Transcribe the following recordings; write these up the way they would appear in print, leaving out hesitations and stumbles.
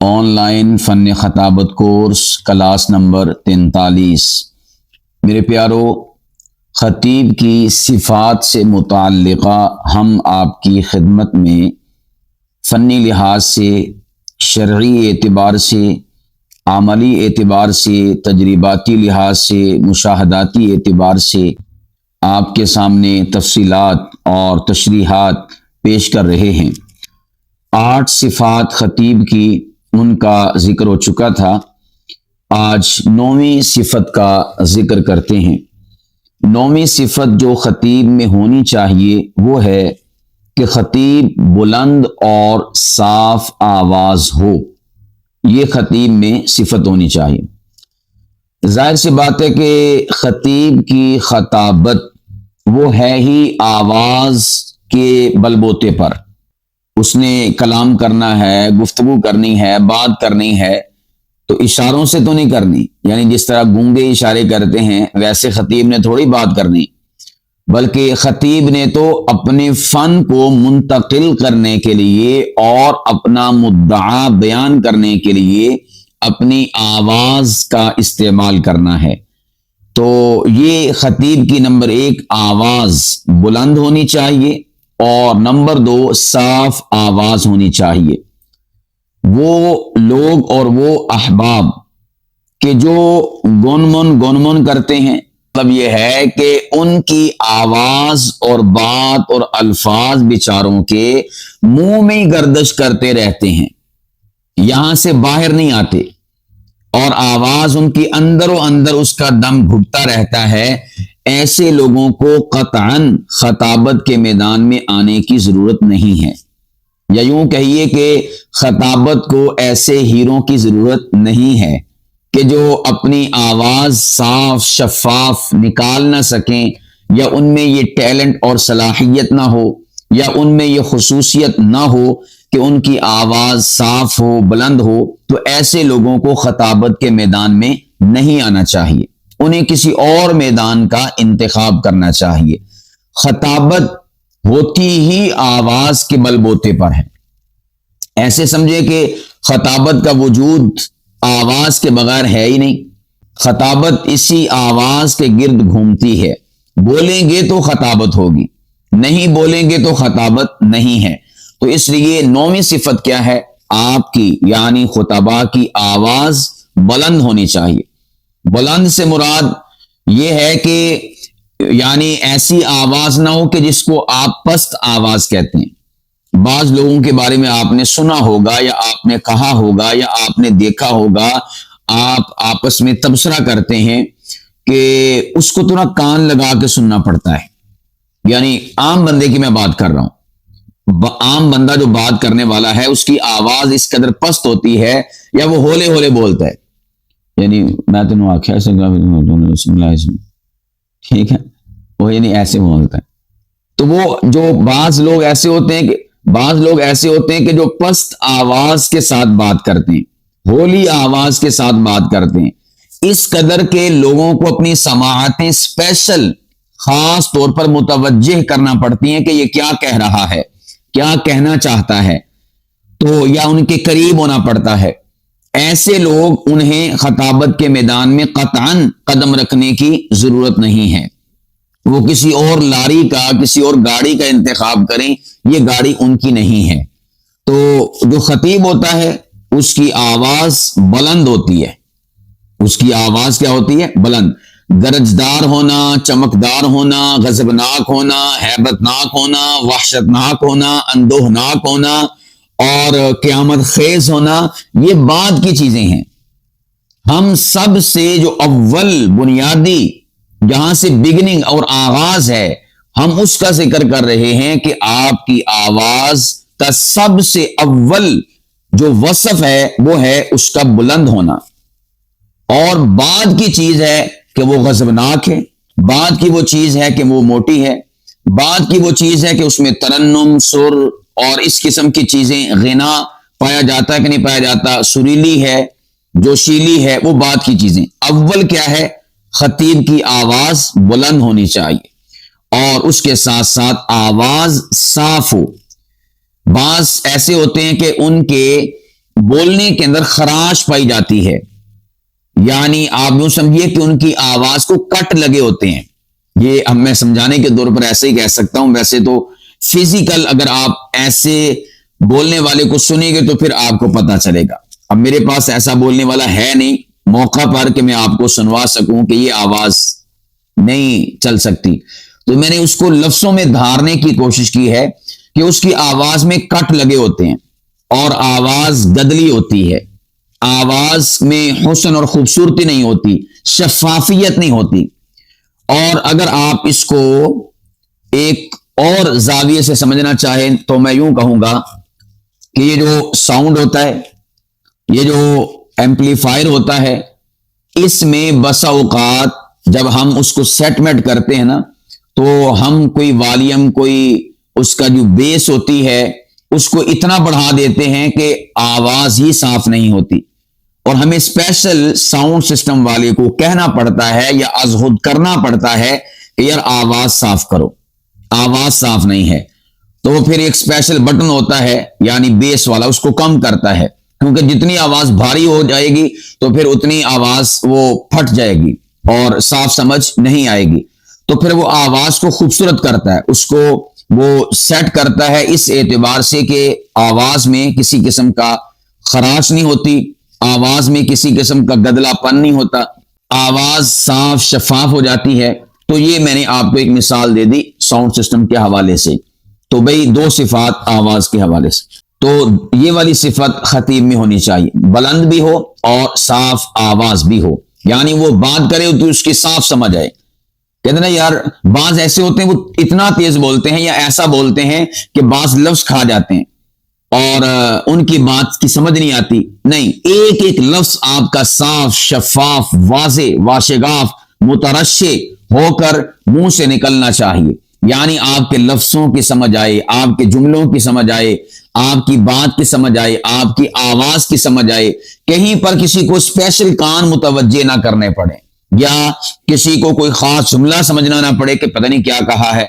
On line فن خطابت course class number 43۔ میرے پیارو، خطیب کی صفات سے متعلقہ ہم آپ کی خدمت میں فنی لحاظ سے، شرعی اعتبار سے، عملی اعتبار سے، تجرباتی لحاظ سے، مشاہداتی اعتبار سے آپ کے سامنے تفصیلات اور تشریحات پیش کر رہے ہیں۔ 8 صفات خطیب کی، ان کا ذکر ہو چکا تھا۔ آج 9ویں صفت کا ذکر کرتے ہیں۔ 9ویں صفت جو خطیب میں ہونی چاہیے وہ ہے کہ خطیب بلند اور صاف آواز ہو۔ یہ خطیب میں صفت ہونی چاہیے۔ ظاہر سی بات ہے کہ خطیب کی خطابت وہ ہے ہی آواز کے بل بوتے پر۔ اس نے کلام کرنا ہے، گفتگو کرنی ہے، بات کرنی ہے تو اشاروں سے تو نہیں کرنی، یعنی جس طرح گونگے اشارے کرتے ہیں ویسے خطیب نے تھوڑی بات کرنی، بلکہ خطیب نے تو اپنے فن کو منتقل کرنے کے لیے اور اپنا مدعا بیان کرنے کے لیے اپنی آواز کا استعمال کرنا ہے۔ تو یہ خطیب کی نمبر 1 آواز بلند ہونی چاہیے، اور نمبر 2 صاف آواز ہونی چاہیے۔ وہ لوگ اور وہ احباب کہ جو گنمن کرتے ہیں، مطلب یہ ہے کہ ان کی آواز اور بات اور الفاظ بیچاروں کے منہ میں ہی گردش کرتے رہتے ہیں، یہاں سے باہر نہیں آتے، اور آواز ان کی اندر و اندر اس کا دم گھٹتا رہتا ہے۔ ایسے لوگوں کو قطعاً خطابت کے میدان میں آنے کی ضرورت نہیں ہے، یا یوں کہیے کہ خطابت کو ایسے ہیروں کی ضرورت نہیں ہے کہ جو اپنی آواز صاف شفاف نکال نہ سکیں، یا ان میں یہ ٹیلنٹ اور صلاحیت نہ ہو، یا ان میں یہ خصوصیت نہ ہو کہ ان کی آواز صاف ہو، بلند ہو۔ تو ایسے لوگوں کو خطابت کے میدان میں نہیں آنا چاہیے، انہیں کسی اور میدان کا انتخاب کرنا چاہیے۔ خطابت ہوتی ہی آواز کے بل بوتے پر ہے۔ ایسے سمجھے کہ خطابت کا وجود آواز کے بغیر ہے ہی نہیں، خطابت اسی آواز کے گرد گھومتی ہے۔ بولیں گے تو خطابت ہوگی، نہیں بولیں گے تو خطابت نہیں ہے۔ تو اس لیے 9ویں صفت کیا ہے؟ آپ کی یعنی خطباء کی آواز بلند ہونی چاہیے۔ بلند سے مراد یہ ہے کہ یعنی ایسی آواز نہ ہو کہ جس کو آپ پست آواز کہتے ہیں۔ بعض لوگوں کے بارے میں آپ نے سنا ہوگا، یا آپ نے کہا ہوگا، یا آپ نے دیکھا ہوگا، آپ آپس میں تبصرہ کرتے ہیں کہ اس کو تو نہ کان لگا کے سننا پڑتا ہے۔ یعنی عام بندے کی میں بات کر رہا ہوں، عام بندہ جو بات کرنے والا ہے اس کی آواز اس قدر پست ہوتی ہے، یا وہ ہولے ہولے بولتا ہے، یعنی میں تینوں آخیا ٹھیک ہے، وہ یعنی ایسے بولتا ہے۔ تو وہ جو بعض لوگ ایسے ہوتے ہیں کہ جو پست آواز کے ساتھ بات کرتے ہیں، ہولی آواز کے ساتھ بات کرتے ہیں، اس قدر کے لوگوں کو اپنی سماعتیں اسپیشل خاص طور پر متوجہ کرنا پڑتی ہیں کہ یہ کیا کہہ رہا ہے، کیا کہنا چاہتا ہے، تو یا ان کے قریب ہونا پڑتا ہے۔ ایسے لوگ، انہیں خطابت کے میدان میں قطعاً قدم رکھنے کی ضرورت نہیں ہے۔ وہ کسی اور لاری کا، کسی اور گاڑی کا انتخاب کریں، یہ گاڑی ان کی نہیں ہے۔ تو جو خطیب ہوتا ہے اس کی آواز بلند ہوتی ہے۔ اس کی آواز کیا ہوتی ہے؟ بلند، گرجدار ہونا، چمکدار ہونا، غضبناک ہونا، ہیبتناک ہونا، وحشتناک ہونا، اندوہناک ہونا اور قیامت خیز ہونا، یہ بعد کی چیزیں ہیں۔ ہم سب سے جو اول بنیادی، جہاں سے بگننگ اور آغاز ہے، ہم اس کا ذکر کر رہے ہیں کہ آپ کی آواز کا سب سے اول جو وصف ہے وہ ہے اس کا بلند ہونا، اور بعد کی چیز ہے کہ وہ غضبناک ہے، بعد کی وہ چیز ہے کہ وہ موٹی ہے، بعد کی وہ چیز ہے کہ اس میں ترنم، سر اور اس قسم کی چیزیں، غنا پایا جاتا ہے کہ نہیں پایا جاتا، سریلی ہے، جوشیلی ہے، وہ بعد کی چیزیں۔ اول کیا ہے؟ خطیب کی آواز بلند ہونی چاہیے، اور اس کے ساتھ ساتھ آواز صاف ہو۔ بعض ایسے ہوتے ہیں کہ ان کے بولنے کے اندر خراش پائی جاتی ہے، یعنی آپ یوں سمجھیے کہ ان کی آواز کو کٹ لگے ہوتے ہیں. یہ اب میں سمجھانے کے طور پر ایسے ہی کہہ سکتا ہوں، ویسے تو فزیکل اگر آپ ایسے بولنے والے کو سنیں گے تو پھر آپ کو پتا چلے گا. اب میرے پاس ایسا بولنے والا ہے نہیں موقع پر کہ میں آپ کو سنوا سکوں کہ یہ آواز نہیں چل سکتی، تو میں نے اس کو لفظوں میں دھارنے کی کوشش کی ہے کہ اس کی آواز میں کٹ لگے ہوتے ہیں اور آواز گدلی ہوتی ہے، آواز میں حسن اور خوبصورتی نہیں ہوتی، شفافیت نہیں ہوتی. اور اگر آپ اس کو ایک اور زاویے سے سمجھنا چاہیں تو میں یوں کہوں گا کہ یہ جو ساؤنڈ ہوتا ہے، یہ جو ایمپلیفائر ہوتا ہے، اس میں بسا اوقات جب ہم اس کو سیٹ میٹ کرتے ہیں نا تو ہم کوئی والیوم، کوئی اس کا جو بیس ہوتی ہے اس کو اتنا بڑھا دیتے ہیں کہ آواز ہی صاف نہیں ہوتی، اور ہمیں اسپیشل ساؤنڈ سسٹم والے کو کہنا پڑتا ہے یا ازہد کرنا پڑتا ہے کہ یار آواز صاف کرو، آواز صاف نہیں ہے. تو پھر ایک اسپیشل بٹن ہوتا ہے یعنی بیس والا، اس کو کم کرتا ہے، کیونکہ جتنی آواز بھاری ہو جائے گی تو پھر اتنی آواز وہ پھٹ جائے گی اور صاف سمجھ نہیں آئے گی. تو پھر وہ آواز کو خوبصورت کرتا ہے، اس کو وہ سیٹ کرتا ہے اس اعتبار سے کہ آواز میں کسی قسم کا خراش نہیں ہوتی، آواز میں کسی قسم کا گدلا پن نہیں ہوتا، آواز صاف شفاف ہو جاتی ہے. تو یہ میں نے آپ کو ایک مثال دے دی ساؤنڈ سسٹم کے حوالے سے. تو بھئی دو صفات آواز کے حوالے سے، تو یہ والی صفت خطیب میں ہونی چاہیے، بلند بھی ہو اور صاف آواز بھی ہو، یعنی وہ بات کرے تو اس کی صاف سمجھ آئے. کہتے نا یار بعض ایسے ہوتے ہیں وہ اتنا تیز بولتے ہیں یا ایسا بولتے ہیں کہ بعض لفظ کھا جاتے ہیں اور ان کی بات کی سمجھ نہیں آتی. نہیں، ایک ایک لفظ آپ کا صاف شفاف واضح واشگاف مترشح ہو کر منہ سے نکلنا چاہیے، یعنی آپ کے لفظوں کی سمجھ آئے، آپ کے جملوں کی سمجھ آئے، آپ کی بات کی سمجھ آئے، آپ کی آواز کی سمجھ آئے، کہیں پر کسی کو اسپیشل کان متوجہ نہ کرنے پڑے یا کسی کو کوئی خاص جملہ سمجھنا نہ پڑے کہ پتہ نہیں کیا کہا ہے.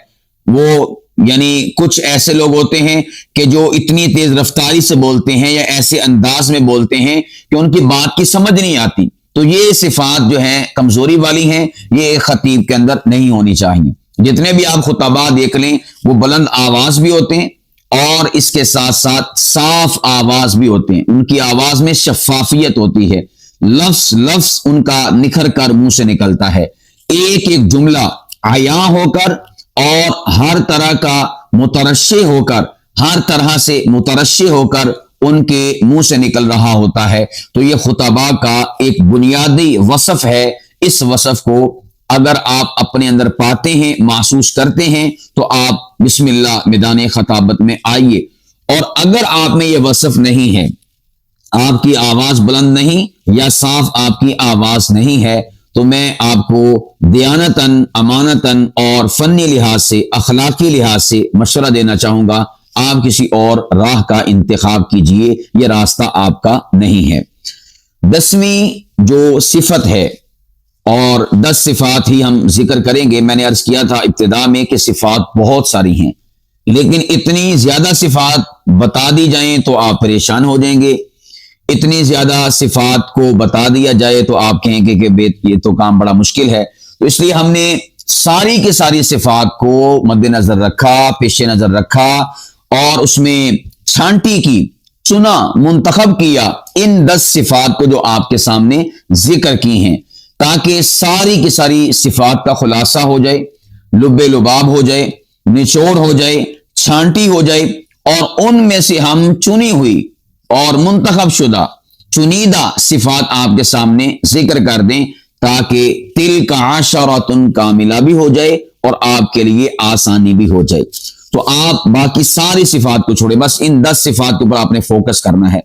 وہ یعنی کچھ ایسے لوگ ہوتے ہیں کہ جو اتنی تیز رفتاری سے بولتے ہیں یا ایسے انداز میں بولتے ہیں کہ ان کی بات کی سمجھ نہیں آتی. تو یہ صفات جو ہیں کمزوری والی ہیں، یہ خطیب کے اندر نہیں ہونی چاہیے. جتنے بھی آپ خطباء دیکھ لیں وہ بلند آواز بھی ہوتے ہیں اور اس کے ساتھ ساتھ صاف آواز بھی ہوتے ہیں، ان کی آواز میں شفافیت ہوتی ہے، لفظ لفظ ان کا نکھر کر منہ سے نکلتا ہے، ایک ایک جملہ عیاں ہو کر اور ہر طرح کا مترشح ہو کر، ہر طرح سے مترشح ہو کر ان کے منہ سے نکل رہا ہوتا ہے. تو یہ خطباء کا ایک بنیادی وصف ہے. اس وصف کو اگر آپ اپنے اندر پاتے ہیں، محسوس کرتے ہیں تو آپ بسم اللہ میدان خطابت میں آئیے. اور اگر آپ میں یہ وصف نہیں ہے، آپ کی آواز بلند نہیں یا صاف آپ کی آواز نہیں ہے، تو میں آپ کو دیانتاً، امانتاً اور فنی لحاظ سے، اخلاقی لحاظ سے مشورہ دینا چاہوں گا، آپ کسی اور راہ کا انتخاب کیجئے، یہ راستہ آپ کا نہیں ہے. 10ویں جو صفت ہے، اور 10 صفات ہی ہم ذکر کریں گے. میں نے عرض کیا تھا ابتدا میں کہ صفات بہت ساری ہیں، لیکن اتنی زیادہ صفات بتا دی جائیں تو آپ پریشان ہو جائیں گے. اتنی زیادہ صفات کو بتا دیا جائے تو آپ کہیں گے کہ یہ تو کام بڑا مشکل ہے. تو اس لیے ہم نے ساری کی ساری صفات کو مد نظر رکھا، پیش نظر رکھا، اور اس میں چھانٹی کی، چنا، منتخب کیا ان 10 صفات کو جو آپ کے سامنے ذکر کی ہیں، تاکہ ساری کی ساری صفات کا خلاصہ ہو جائے، لب لباب ہو جائے، نچوڑ ہو جائے، چھانٹی ہو جائے، اور ان میں سے ہم چنی ہوئی اور منتخب شدہ چنیدہ صفات آپ کے سامنے ذکر کر دیں، تاکہ تل کا عشرۃ کاملہ بھی ہو جائے اور آپ کے لیے آسانی بھی ہو جائے. تو آپ باقی ساری صفات کو چھوڑیں، بس ان 10 صفات کے اوپر آپ نے فوکس کرنا ہے،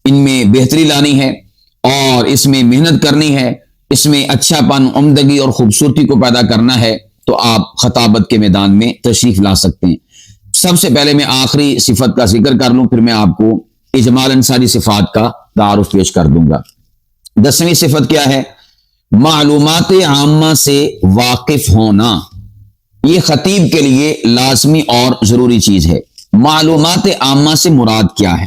ان میں بہتری لانی ہے اور اس میں محنت کرنی ہے، اس میں اچھا پن، عمدگی اور خوبصورتی کو پیدا کرنا ہے. تو آپ خطابت کے میدان میں تشریف لا سکتے ہیں. سب سے پہلے میں آخری صفت کا ذکر کر لوں، پھر میں آپ کو اجمالاً ساری صفات کا تعارف پیش کر دوں گا. 10ویں صفت کیا ہے؟ معلومات عامہ سے واقف ہونا. یہ خطیب کے لیے لازمی اور ضروری چیز ہے. معلومات عامہ سے مراد کیا ہے؟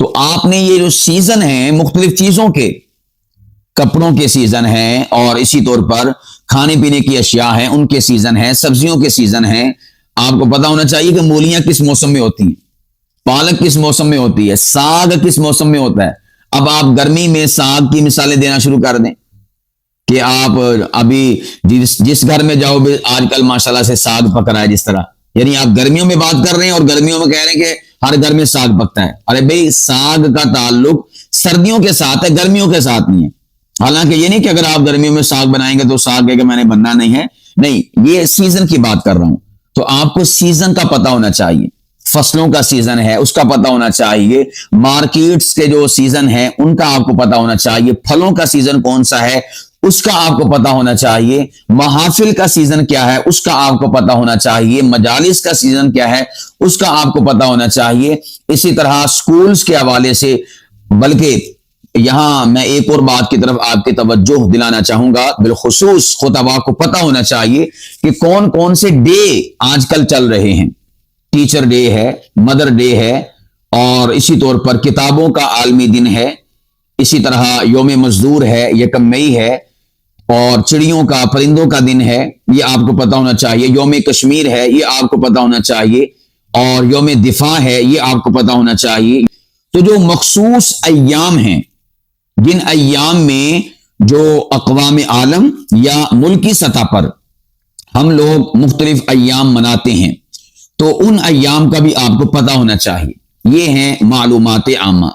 تو آپ نے یہ جو سیزن ہیں مختلف چیزوں کے، کپڑوں کے سیزن ہیں، اور اسی طور پر کھانے پینے کی اشیاء ہیں ان کے سیزن ہیں، سبزیوں کے سیزن ہیں. آپ کو پتا ہونا چاہیے کہ مولیاں کس موسم میں ہوتی ہیں، پالک کس موسم میں ہوتی ہے، ساگ کس موسم میں ہوتا ہے. اب آپ گرمی میں ساگ کی مثالیں دینا شروع کر دیں کہ آپ ابھی جس گھر میں جاؤ آج کل ماشاءاللہ سے ساگ پک رہا ہے، جس طرح یعنی آپ گرمیوں میں بات کر رہے ہیں اور گرمیوں میں کہہ رہے ہیں کہ ہر گھر میں ساگ پکتا ہے. ارے بھائی ساگ کا تعلق سردیوں کے ساتھ ہے، گرمیوں کے ساتھ نہیں ہے. حالانکہ یہ نہیں کہ اگر آپ گرمیوں میں ساگ بنائیں گے تو ساگ ہے کہ میں نے بننا نہیں ہے، نہیں، یہ سیزن کی بات کر رہا ہوں. تو آپ کو سیزن کا پتا ہونا چاہیے، فصلوں کا سیزن ہے اس کا پتا ہونا چاہیے، مارکیٹس کے جو سیزن ہیں ان کا آپ کو پتا ہونا چاہیے، پھلوں کا سیزن کون سا ہے اس کا آپ کو پتا ہونا چاہیے، محافل کا سیزن کیا ہے اس کا آپ کو پتا ہونا چاہیے، مجالس کا سیزن کیا ہے اس کا آپ کو پتا ہونا چاہیے. اسی طرح سکولز کے حوالے سے، بلکہ یہاں میں ایک اور بات کی طرف آپ کی توجہ دلانا چاہوں گا، بالخصوص خطباء کو پتا ہونا چاہیے کہ کون کون سے ڈے آج کل چل رہے ہیں. ٹیچر ڈے ہے، مدر ڈے ہے، اور اسی طور پر کتابوں کا عالمی دن ہے، اسی طرح یوم مزدور ہے، یکم مئی ہے، اور چڑیوں کا، پرندوں کا دن ہے، یہ آپ کو پتا ہونا چاہیے. یوم کشمیر ہے، یہ آپ کو پتا ہونا چاہیے، اور یوم دفاع ہے، یہ آپ کو پتا ہونا چاہیے. تو جو مخصوص ایام ہیں، جن ایام میں جو اقوام عالم یا ملکی سطح پر ہم لوگ مختلف ایام مناتے ہیں، تو ان ایام کا بھی آپ کو پتا ہونا چاہیے. یہ ہیں معلومات عامہ.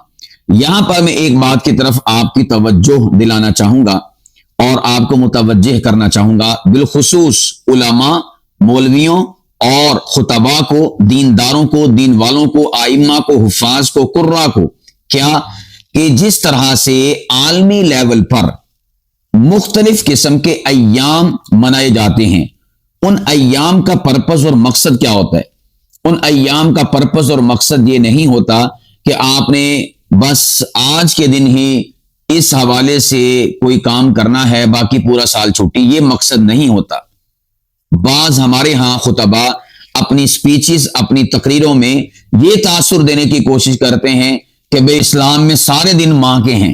یہاں پر میں ایک بات کی طرف آپ کی توجہ دلانا چاہوں گا اور آپ کو متوجہ کرنا چاہوں گا، بالخصوص علماء، مولویوں اور خطباء کو، دینداروں کو، دین والوں کو، ائمہ کو، حفاظ کو، قراء کو. کیا کہ جس طرح سے عالمی لیول پر مختلف قسم کے ایام منائے جاتے ہیں، ان ایام کا پرپس اور مقصد کیا ہوتا ہے؟ ان ایام کا پرپس اور مقصد یہ نہیں ہوتا کہ آپ نے بس آج کے دن ہی اس حوالے سے کوئی کام کرنا ہے، باقی پورا سال چھٹی، یہ مقصد نہیں ہوتا. بعض ہمارے ہاں خطباء اپنی سپیچز، اپنی تقریروں میں یہ تاثر دینے کی کوشش کرتے ہیں کہ بھئی اسلام میں سارے دن ماں کے ہیں،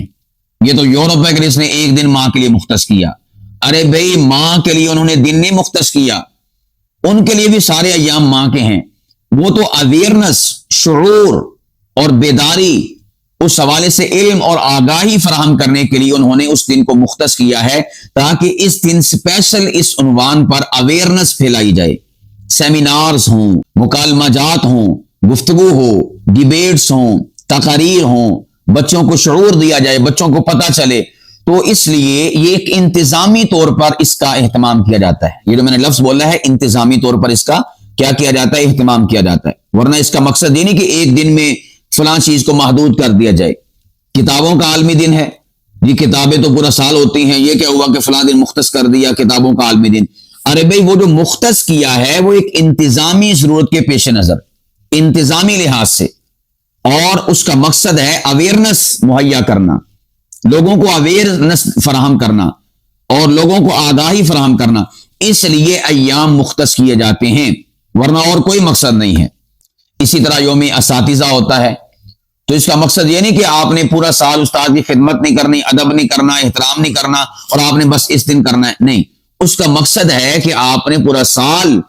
یہ تو یورپ ہے کہ اس نے ایک دن ماں کے لیے مختص کیا. ارے بھئی ماں کے لیے انہوں نے دن نہیں مختص کیا، ان کے لیے بھی سارے ایام ماں کے ہیں. وہ تو اویئرنس، شعور اور بیداری، اس حوالے سے علم اور آگاہی فراہم کرنے کے لیے انہوں نے اس دن کو مختص کیا ہے، تاکہ اس دن سپیشل اس عنوان پر اویئرنس پھیلائی جائے. سیمینارز ہوں، مکالمہ جات ہوں، گفتگو ہو، ڈیبیٹس ہوں، تقاریر ہوں، بچوں کو شعور دیا جائے، بچوں کو پتہ چلے. تو اس لیے یہ ایک انتظامی طور پر اس کا اہتمام کیا جاتا ہے. یہ جو میں نے لفظ بولا ہے، انتظامی طور پر اس کا کیا کیا جاتا ہے؟ اہتمام کیا جاتا ہے. ورنہ اس کا مقصد یہ نہیں کہ ایک دن میں فلاں چیز کو محدود کر دیا جائے. کتابوں کا عالمی دن ہے، یہ کتابیں تو پورا سال ہوتی ہیں، یہ کیا ہوا کہ فلاں دن مختص کر دیا کتابوں کا عالمی دن؟ ارے بھائی وہ جو مختص کیا ہے وہ ایک انتظامی ضرورت کے پیش نظر، انتظامی لحاظ سے، اور اس کا مقصد ہے اویئرنس مہیا کرنا، لوگوں کو اویئرنس فراہم کرنا اور لوگوں کو آگاہی فراہم کرنا. اس لیے ایام مختص کیے جاتے ہیں، ورنہ اور کوئی مقصد نہیں ہے. اسی طرح یوم اساتذہ ہوتا ہے، تو اس کا مقصد یہ نہیں کہ آپ نے پورا سال استاد کی خدمت نہیں کرنی، ادب نہیں کرنا، احترام نہیں کرنا اور آپ نے بس اس دن کرنا ہے. نہیں، اس کا مقصد ہے کہ آپ نے پورا سال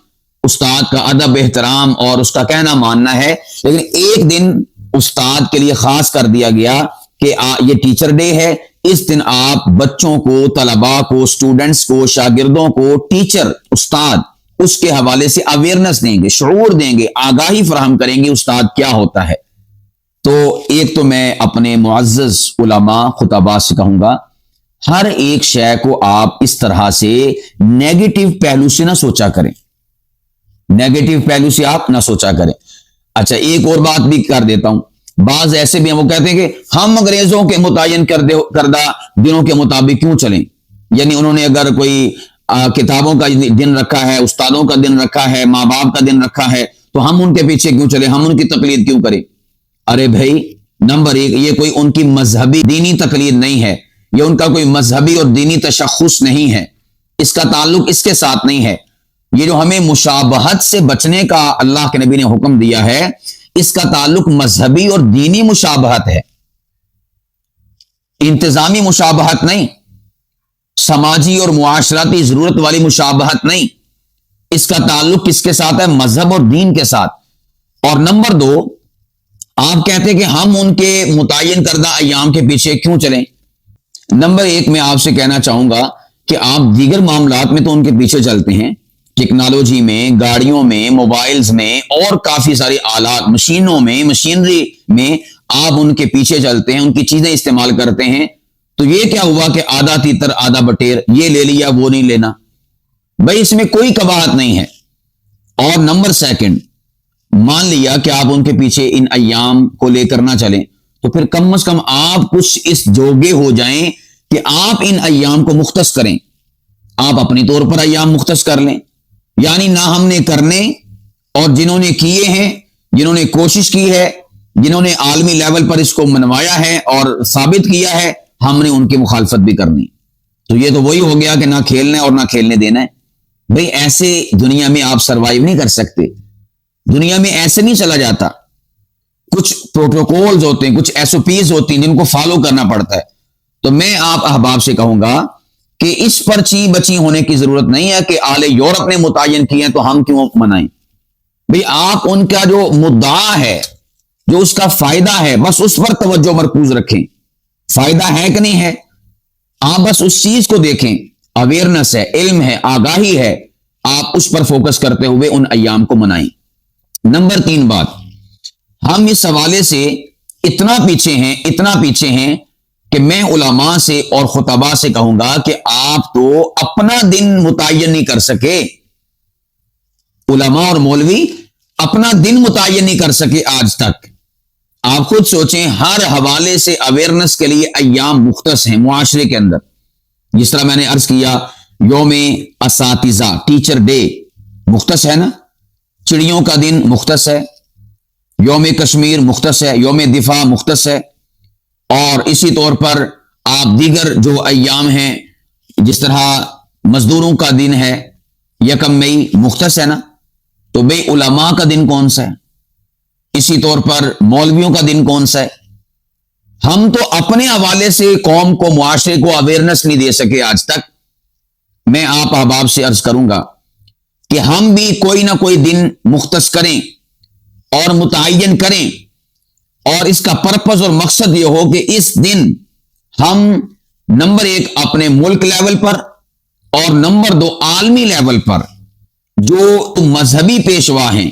استاد کا ادب، احترام اور اس کا کہنا ماننا ہے، لیکن ایک دن استاد کے لیے خاص کر دیا گیا کہ یہ ٹیچر ڈے ہے. اس دن آپ بچوں کو، طلباء کو، سٹوڈنٹس کو، شاگردوں کو ٹیچر، استاد، اس کے حوالے سے اویئرنس دیں گے، شعور دیں گے، آگاہی فراہم کریں گے استاد کیا ہوتا ہے. تو ایک تو میں اپنے معزز علماء، خطباء سے کہوں گا، ہر ایک شے کو آپ اس طرح سے نیگیٹو پہلو سے نہ سوچا کریں، نیگیٹو پہلو سے آپ نہ سوچا کریں. اچھا ایک اور بات بھی کر دیتا ہوں، بعض ایسے بھی ہیں وہ کہتے ہیں کہ ہم انگریزوں کے متعین کردہ دنوں کے مطابق کیوں چلیں، یعنی انہوں نے اگر کوئی کتابوں کا دن رکھا ہے، استادوں کا دن رکھا ہے، ماں باپ کا دن رکھا ہے، تو ہم ان کے پیچھے کیوں چلیں، ہم ان کی تقلید کیوں کریں. ارے بھائی نمبر ایک، یہ کوئی ان کی مذہبی دینی تقلید نہیں ہے، یہ ان کا کوئی مذہبی اور دینی تشخص نہیں ہے، اس کا تعلق اس کے ساتھ نہیں ہے. یہ جو ہمیں مشابہت سے بچنے کا اللہ کے نبی نے حکم دیا ہے، اس کا تعلق مذہبی اور دینی مشابہت ہے، انتظامی مشابہت نہیں، سماجی اور معاشرتی ضرورت والی مشابہت نہیں، اس کا تعلق کس کے ساتھ ہے؟ مذہب اور دین کے ساتھ۔ اور نمبر دو، آپ کہتے ہیں کہ ہم ان کے متعین کردہ ایام کے پیچھے کیوں چلیں؟ نمبر ایک، میں آپ سے کہنا چاہوں گا کہ آپ دیگر معاملات میں تو ان کے پیچھے چلتے ہیں، ٹیکنالوجی میں، گاڑیوں میں، موبائلز میں اور کافی ساری آلات، مشینوں میں، مشینری میں آپ ان کے پیچھے چلتے ہیں، ان کی چیزیں استعمال کرتے ہیں۔ تو یہ کیا ہوا کہ آدھا تیتر آدھا بٹیر، یہ لے لیا وہ نہیں لینا، بھائی اس میں کوئی قباحت نہیں ہے۔ اور نمبر سیکنڈ، مان لیا کہ آپ ان کے پیچھے ان ایام کو لے کر نہ چلیں، تو پھر کم از کم آپ کچھ اس جوگے ہو جائیں کہ آپ ان ایام کو مختص کریں، آپ اپنی طور پر ایام مختص کر لیں، یعنی نہ ہم نے کرنے، اور جنہوں نے کیے ہیں، جنہوں نے کوشش کی ہے، جنہوں نے عالمی لیول پر اس کو منوایا ہے اور ثابت کیا ہے، ہم نے ان کی مخالفت بھی کرنی۔ تو یہ تو وہی ہو گیا کہ نہ کھیلنا ہے اور نہ کھیلنے دینا ہے۔ بھئی ایسے دنیا میں آپ سروائیو نہیں کر سکتے، دنیا میں ایسے نہیں چلا جاتا، کچھ پروٹوکولز ہوتے ہیں، کچھ ایس او پیز ہوتی ہیں جن کو فالو کرنا پڑتا ہے۔ تو میں آپ احباب سے کہوں گا کہ اس پر چی بچی ہونے کی ضرورت نہیں ہے کہ اہل یورپ نے متعین کیے ہیں تو ہم کیوں منائیں۔ بھئی آپ ان کا جو مدعا ہے، جو اس کا فائدہ ہے، بس اس پر توجہ مرکوز رکھیں، فائدہ ہے کہ نہیں ہے، آپ بس اس چیز کو دیکھیں، اویئرنس ہے، علم ہے، آگاہی ہے، آپ اس پر فوکس کرتے ہوئے ان ایام کو منائیں۔ نمبر تین بات، ہم اس حوالے سے اتنا پیچھے ہیں کہ میں علماء سے اور خطباء سے کہوں گا کہ آپ تو اپنا دن متعین نہیں کر سکے، علماء اور مولوی اپنا دن متعین نہیں کر سکے آج تک۔ آپ خود سوچیں، ہر حوالے سے اویئرنس کے لیے ایام مختص ہیں معاشرے کے اندر، جس طرح میں نے عرض کیا، یوم اساتذہ، ٹیچر ڈے مختص ہے نا، چڑیوں کا دن مختص ہے، یوم کشمیر مختص ہے، یوم دفاع مختص ہے، اور اسی طور پر آپ دیگر جو ایام ہیں، جس طرح مزدوروں کا دن ہے یکم مئی، مختص ہے نا۔ تو بے علماء کا دن کون سا ہے؟ اسی طور پر مولویوں کا دن کون سا ہے؟ ہم تو اپنے حوالے سے قوم کو، معاشرے کو اویئرنس نہیں دے سکے آج تک۔ میں آپ احباب سے عرض کروں گا کہ ہم بھی کوئی نہ کوئی دن مختص کریں اور متعین کریں، اور اس کا پرپز اور مقصد یہ ہو کہ اس دن ہم نمبر ایک اپنے ملک لیول پر اور نمبر دو عالمی لیول پر جو مذہبی پیشوا ہیں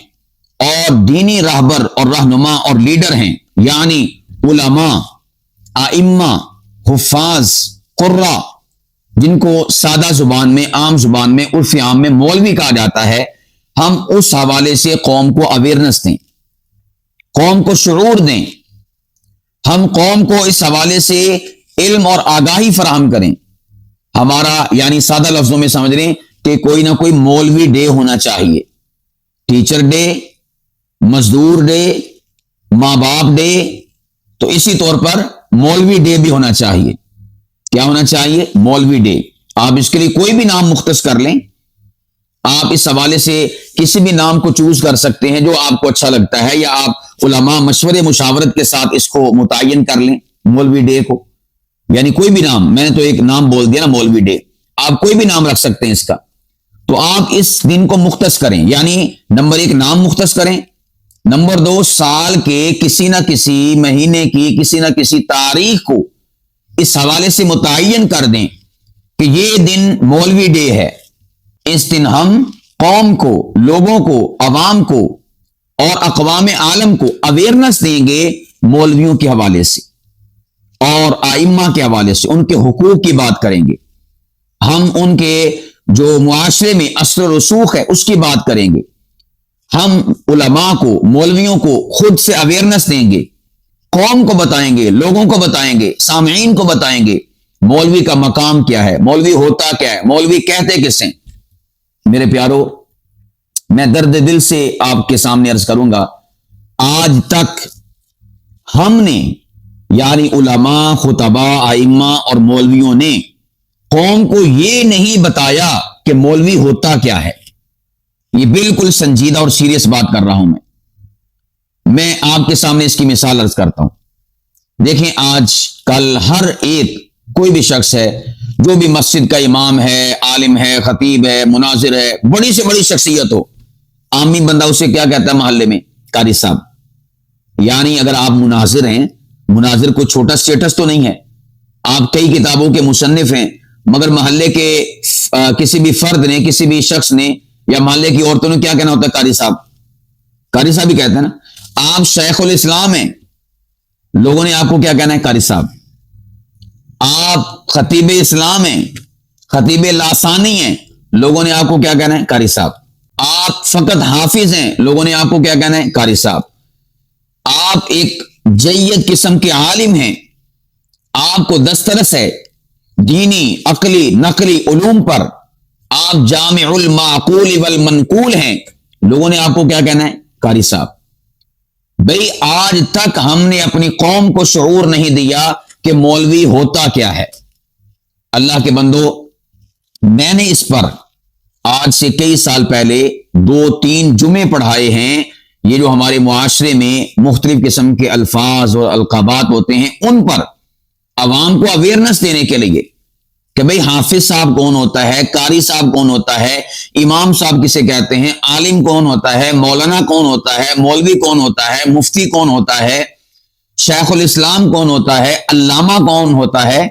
اور دینی راہبر اور رہنما اور لیڈر ہیں، یعنی علماء، ائمہ، حفاظ، قراء، جن کو سادہ زبان میں، عام زبان میں، عرف عام میں مولوی کہا جاتا ہے، ہم اس حوالے سے قوم کو اویئرنس دیں، قوم کو شعور دیں، ہم قوم کو اس حوالے سے علم اور آگاہی فراہم کریں۔ ہمارا یعنی سادہ لفظوں میں سمجھ لیں کہ کوئی نہ کوئی مولوی ڈے ہونا چاہیے، ٹیچر ڈے، مزدور ڈے، ماں باپ ڈے، تو اسی طور پر مولوی ڈے بھی ہونا چاہیے۔ کیا ہونا چاہیے؟ مولوی ڈے۔ آپ اس کے لیے کوئی بھی نام مختص کر لیں، آپ اس حوالے سے کسی بھی نام کو چوز کر سکتے ہیں جو آپ کو اچھا لگتا ہے، یا آپ علماء مشورے مشاورت کے ساتھ اس کو متعین کر لیں، مولوی ڈے کو، یعنی کوئی بھی نام، میں نے تو ایک نام بول دیا نا، مولوی ڈے، آپ کوئی بھی نام رکھ سکتے ہیں اس کا۔ تو آپ اس دن کو مختص کریں، یعنی نمبر ایک نام مختص کریں، نمبر دو سال کے کسی نہ کسی مہینے کی کسی نہ کسی تاریخ کو اس حوالے سے متعین کر دیں کہ یہ دن مولوی ڈے ہے، اس دن ہم قوم کو، لوگوں کو، عوام کو اور اقوام عالم کو اویئرنس دیں گے مولویوں کے حوالے سے اور ائمہ کے حوالے سے، ان کے حقوق کی بات کریں گے، ہم ان کے جو معاشرے میں اثر و رسوخ ہے اس کی بات کریں گے، ہم علماء کو، مولویوں کو خود سے اویئرنس دیں گے، قوم کو بتائیں گے، لوگوں کو بتائیں گے، سامعین کو بتائیں گے مولوی کا مقام کیا ہے، مولوی ہوتا کیا ہے، مولوی کہتے کسے۔ میرے پیارو، میں درد دل سے آپ کے سامنے عرض کروں گا، آج تک ہم نے یعنی علماء، خطباء، ائمہ اور مولویوں نے قوم کو یہ نہیں بتایا کہ مولوی ہوتا کیا ہے۔ یہ بالکل سنجیدہ اور سیریس بات کر رہا ہوں میں۔ میں آپ کے سامنے اس کی مثال عرض کرتا ہوں. دیکھیں آج کل ہر ایک کوئی بھی شخص ہے جو بھی مسجد کا امام ہے، عالم ہے، خطیب ہے، مناظر ہے، بڑی سے بڑی شخصیت ہو، عامی بندہ اسے کیا کہتا ہے محلے میں؟ قاری صاحب. یعنی اگر آپ مناظر ہیں، مناظر کوئی چھوٹا سٹیٹس تو نہیں ہے، آپ کئی کتابوں کے مصنف ہیں، مگر محلے کے کسی بھی فرد نے، کسی بھی شخص نے یا محلے کی عورتوں نے کیا کہنا ہوتا ہے؟ قاری صاحب. قاری صاحب ہی کہتے ہیں نا. آپ شیخ الاسلام ہیں، لوگوں نے آپ کو کیا کہنا ہے؟ قاری صاحب. آپ خطیب اسلام ہیں، خطیب لاسانی ہیں، لوگوں نے آپ کو کیا کہنا ہے؟ قاری صاحب. آپ فقط حافظ ہیں، لوگوں نے آپ کو کیا کہنا ہے؟ قاری صاحب. آپ ایک جید قسم کے عالم ہیں، آپ کو دسترس ہے دینی، عقلی، نقلی علوم پر، آپ جامع المعقول والمنقول ہیں، لوگوں نے آپ کو کیا کہنا ہے؟ قاری صاحب. بھئی آج تک ہم نے اپنی قوم کو شعور نہیں دیا کہ مولوی ہوتا کیا ہے. اللہ کے بندو، میں نے اس پر آج سے کئی سال پہلے 2-3 جمعے پڑھائے ہیں. یہ جو ہمارے معاشرے میں مختلف قسم کے الفاظ اور القابات ہوتے ہیں، ان پر عوام کو اویئرنس دینے کے لیے کہ بھئی حافظ صاحب کون ہوتا ہے، قاری صاحب کون ہوتا ہے، امام صاحب کسے کہتے ہیں، عالم کون ہوتا ہے، مولانا کون ہوتا ہے، مولوی کون ہوتا ہے، مفتی کون ہوتا ہے، شیخ الاسلام کون ہوتا ہے، علامہ کون ہوتا ہے.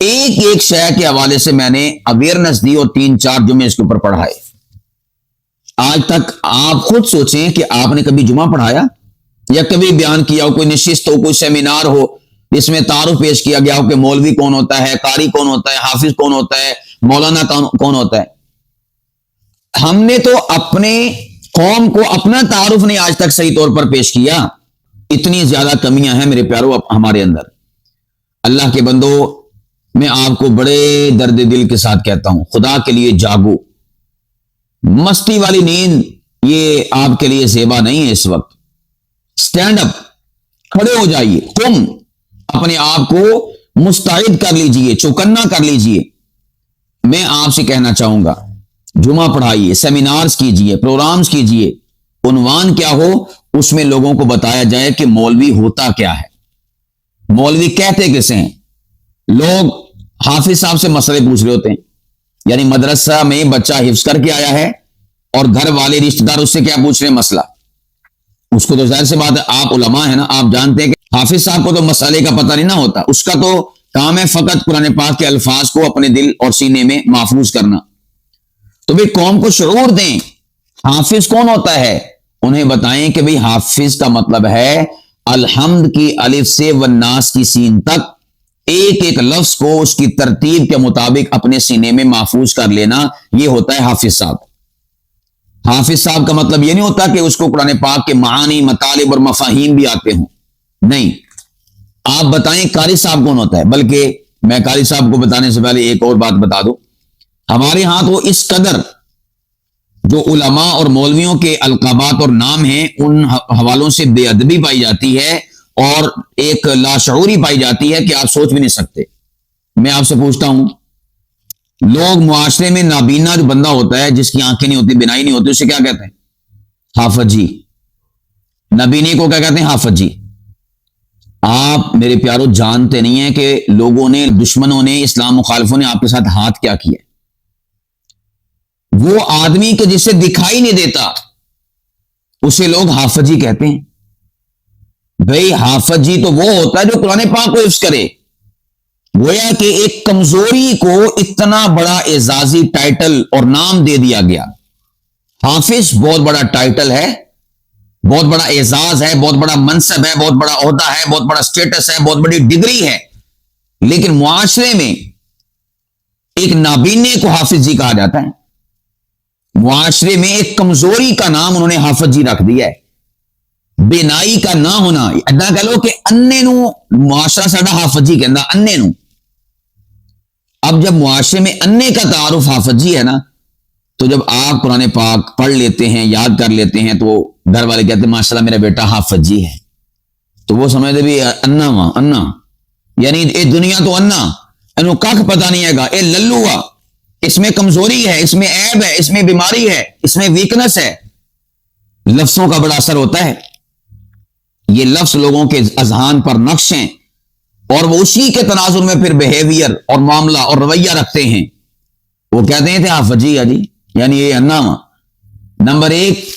ایک ایک شے کے حوالے سے میں نے اویئرنس دی اور 3-4 جمعے اس کے اوپر پڑھائے. آج تک آپ خود سوچیں کہ آپ نے کبھی جمعہ پڑھایا یا کبھی بیان کیا ہو، کوئی نشست ہو، کوئی سیمینار ہو جس میں تعارف پیش کیا گیا ہو کہ مولوی کون ہوتا ہے، قاری کون ہوتا ہے، حافظ کون ہوتا ہے، مولانا کون ہوتا ہے. ہم نے تو اپنے قوم کو اپنا تعارف نہیں آج تک صحیح طور پر پیش کیا. اتنی زیادہ کمیاں ہیں میرے پیارو ہمارے اندر. اللہ کے بندو، میں آپ کو بڑے درد دل کے ساتھ کہتا ہوں، خدا کے لیے جاگو. مستی والی نیند یہ آپ کے لیے زیبا نہیں ہے. اس وقت سٹینڈ اپ، کھڑے ہو جائیے، تم اپنے آپ کو مستعد کر لیجئے، چوکنا کر لیجئے. میں آپ سے کہنا چاہوں گا، جمعہ پڑھائیے، سیمینارز کیجئے، پروگرامز کیجئے. عنوان کیا ہو، اس میں لوگوں کو بتایا جائے کہ مولوی ہوتا کیا ہے، مولوی کہتے کسے ہیں. لوگ حافظ صاحب سے مسئلے پوچھ رہے ہوتے ہیں، یعنی مدرسہ میں بچہ حفظ کر کے آیا ہے اور گھر والے رشتہ دار اس سے کیا پوچھ رہے ہیں؟ مسئلہ. اس کو تو ظاہر سی بات ہے، آپ علماء ہیں نا، آپ جانتے ہیں کہ حافظ صاحب کو تو مسئلے کا پتہ نہیں نہ ہوتا. اس کا تو کام ہے فقط قرآن پاک کے الفاظ کو اپنے دل اور سینے میں محفوظ کرنا. تو بھی قوم کو شعور دیں، حافظ کون ہوتا ہے. انہیں بتائیں کہ بھئی حافظ کا مطلب ہے الحمد کی الف سے والناس کی سین تک ایک ایک لفظ کو اس کی ترتیب کے مطابق اپنے سینے میں محفوظ کر لینا، یہ ہوتا ہے حافظ صاحب. حافظ صاحب کا مطلب یہ نہیں ہوتا کہ اس کو قرآن پاک کے معانی، مطالب اور مفاہیم بھی آتے ہوں. نہیں. آپ بتائیں قاری صاحب کون ہوتا ہے. بلکہ میں قاری صاحب کو بتانے سے پہلے ایک اور بات بتا دوں. ہمارے ہاں تو اس قدر جو علماء اور مولویوں کے القابات اور نام ہیں، ان حوالوں سے بے ادبی پائی جاتی ہے اور ایک لاشعوری پائی جاتی ہے کہ آپ سوچ بھی نہیں سکتے. میں آپ سے پوچھتا ہوں، لوگ معاشرے میں نابینا جو بندہ ہوتا ہے، جس کی آنکھیں نہیں ہوتی، بینائی نہیں ہوتی، اسے کیا کہتے ہیں؟ حافظ جی. نابینے کو کیا کہتے ہیں؟ حافظ جی. آپ میرے پیارو جانتے نہیں ہیں کہ لوگوں نے، دشمنوں نے، اسلام مخالفوں نے آپ کے ساتھ ہاتھ کیا کیا. وہ آدمی کے جسے دکھائی نہیں دیتا اسے لوگ حافظ جی کہتے ہیں. بھئی حافظ جی تو وہ ہوتا ہے جو قرآن پاک کو حفظ کرے. گویا کہ ایک کمزوری کو اتنا اعزازی اعزازی ٹائٹل اور نام دے دیا گیا. حافظ بہت بڑا ٹائٹل ہے، بہت بڑا اعزاز ہے، بہت بڑا منصب ہے، بہت بڑا عہدہ ہے، بہت بڑا سٹیٹس ہے، بہت بڑی ڈگری ہے. لیکن معاشرے میں ایک نابینے کو حافظ جی کہا جاتا ہے. معاشرے میں ایک کمزوری کا نام انہوں نے حافظ جی رکھ دیا ہے. بینائی کا نہ ہونا، ادا کہہ لو کہ انے نو معاشرہ ساڈا حافظ جی کہندا، انے نو. اب جب معاشرے میں انے کا تعارف حافظ جی ہے نا، تو جب آپ قرآن پاک پڑھ لیتے ہیں، یاد کر لیتے ہیں، تو گھر والے کہتے ہیں ماشاءاللہ میرا بیٹا حافظ جی ہے. تو وہ سمجھتے بھی انا وا انا، یعنی اے دنیا تو انا، انہوں کھ پتہ نہیں ہے گا، اے للو وا، اس میں کمزوری ہے، اس میں عیب ہے، اس میں بیماری ہے، اس میں ویکنس ہے. لفظوں کا بڑا اثر ہوتا ہے. یہ لفظ لوگوں کے اذہان پر نقش ہیں اور وہ اسی کے تناظر میں پھر بیہیویئر اور معاملہ اور رویہ رکھتے ہیں. وہ کہتے ہیں تھے حافظی علی یعنی یہ انامہ. نمبر ایک،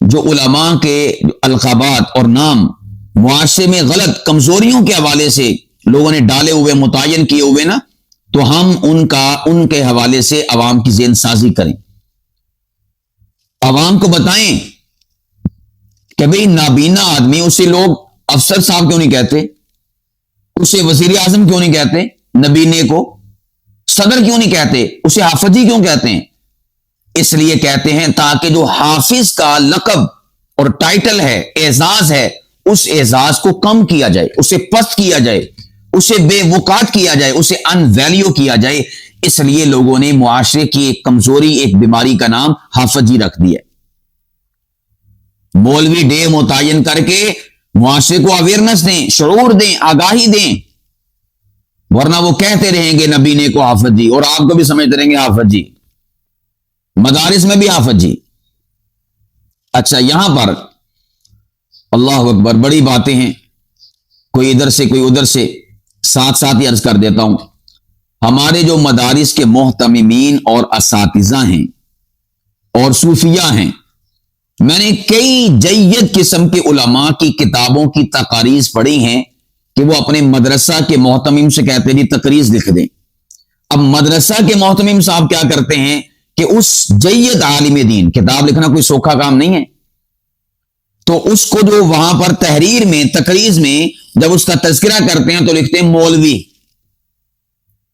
جو علماء کے القابات اور نام معاشرے میں غلط کمزوریوں کے حوالے سے لوگوں نے ڈالے ہوئے متعین کیے ہوئے نا، تو ہم ان کے حوالے سے عوام کی ذہن سازی کریں، عوام کو بتائیں کہ بھئی نابینا آدمی اسے لوگ افسر صاحب کیوں نہیں کہتے، اسے وزیر اعظم کیوں نہیں کہتے، نبینے کو صدر کیوں نہیں کہتے، اسے حافظی کیوں کہتے ہیں؟ اس لیے کہتے ہیں تاکہ جو حافظ کا لقب اور ٹائٹل ہے، اعزاز ہے، اس اعزاز کو کم کیا جائے، اسے پست کیا جائے، اسے بے وقات کیا جائے، اسے ان ویلیو کیا جائے. اس لیے لوگوں نے معاشرے کی ایک کمزوری، ایک بیماری کا نام حافظی رکھ دیا. مولوی ڈے متعین کر کے معاشرے کو اویئرنس دیں، شعور دیں، آگاہی دیں، ورنہ وہ کہتے رہیں گے نبینے کو حافظ جی، اور آپ کو بھی سمجھتے رہیں گے حافظ جی، مدارس میں بھی حافظ جی. اچھا، یہاں پر اللہ اکبر بڑی باتیں ہیں، کوئی ادھر سے کوئی ادھر سے. ساتھ ساتھ ہی عرض کر دیتا ہوں، ہمارے جو مدارس کے محتممین اور اساتذہ ہیں اور صوفیہ ہیں، میں نے کئی جید قسم کے علماء کی کتابوں کی تقاریض پڑھی ہیں کہ وہ اپنے مدرسہ کے محتمم سے کہتے ہیں تقریض لکھ دیں. اب مدرسہ کے محتمم صاحب کیا کرتے ہیں کہ اس جید عالم دین، کتاب لکھنا کوئی سوکھا کام نہیں ہے، تو اس کو جو وہاں پر تحریر میں، تقریض میں جب اس کا تذکرہ کرتے ہیں تو لکھتے ہیں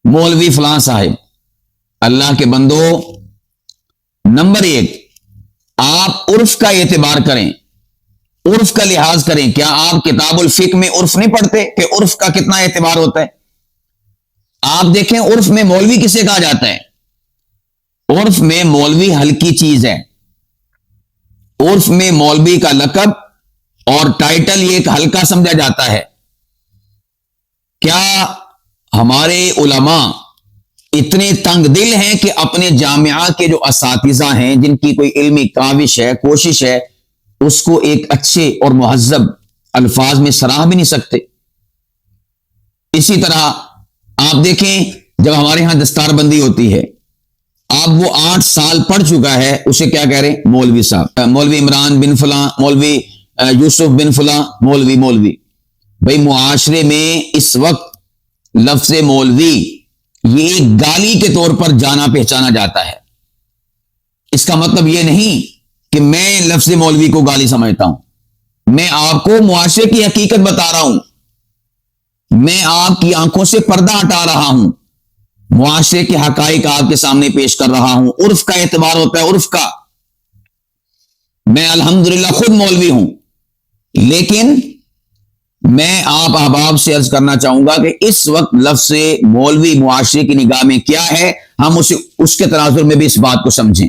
مولوی فلاں صاحب. اللہ کے بندو، نمبر ایک، آپ عرف کا اعتبار کریں، عرف کا لحاظ کریں. کیا آپ کتاب الفقہ میں عرف نہیں پڑھتے کہ عرف کا کتنا اعتبار ہوتا ہے؟ آپ دیکھیں عرف میں مولوی کسے کہا جاتا ہے. عرف میں مولوی ہلکی چیز ہے. عرف میں مولوی کا لقب اور ٹائٹل یہ ایک ہلکا سمجھا جاتا ہے. کیا ہمارے علماء اتنے تنگ دل ہیں کہ اپنے جامعہ کے جو اساتذہ ہیں، جن کی کوئی علمی کاوش ہے، کوشش ہے، اس کو ایک اچھے اور مہذب الفاظ میں سراہ بھی نہیں سکتے؟ اسی طرح آپ دیکھیں جب ہمارے ہاں دستار بندی ہوتی ہے، آپ وہ 8 سال پڑھ چکا ہے، اسے کیا کہہ رہے ہیں؟ مولوی صاحب، مولوی عمران بن فلاں، مولوی یوسف بن فلاں، مولوی. بھئی معاشرے میں اس وقت لفظ مولوی یہ ایک گالی کے طور پر جانا پہچانا جاتا ہے. اس کا مطلب یہ نہیں کہ میں لفظ مولوی کو گالی سمجھتا ہوں، میں آپ کو معاشرے کی حقیقت بتا رہا ہوں، میں آپ کی آنکھوں سے پردہ ہٹا رہا ہوں، معاشرے کے حقائق آپ کے سامنے پیش کر رہا ہوں. عرف کا اعتبار ہوتا ہے، عرف کا. میں الحمدللہ خود مولوی ہوں، لیکن میں آپ احباب سے عرض کرنا چاہوں گا کہ اس وقت لفظ مولوی معاشرے کی نگاہ میں کیا ہے، ہم اس کے تناظر میں بھی اس بات کو سمجھیں.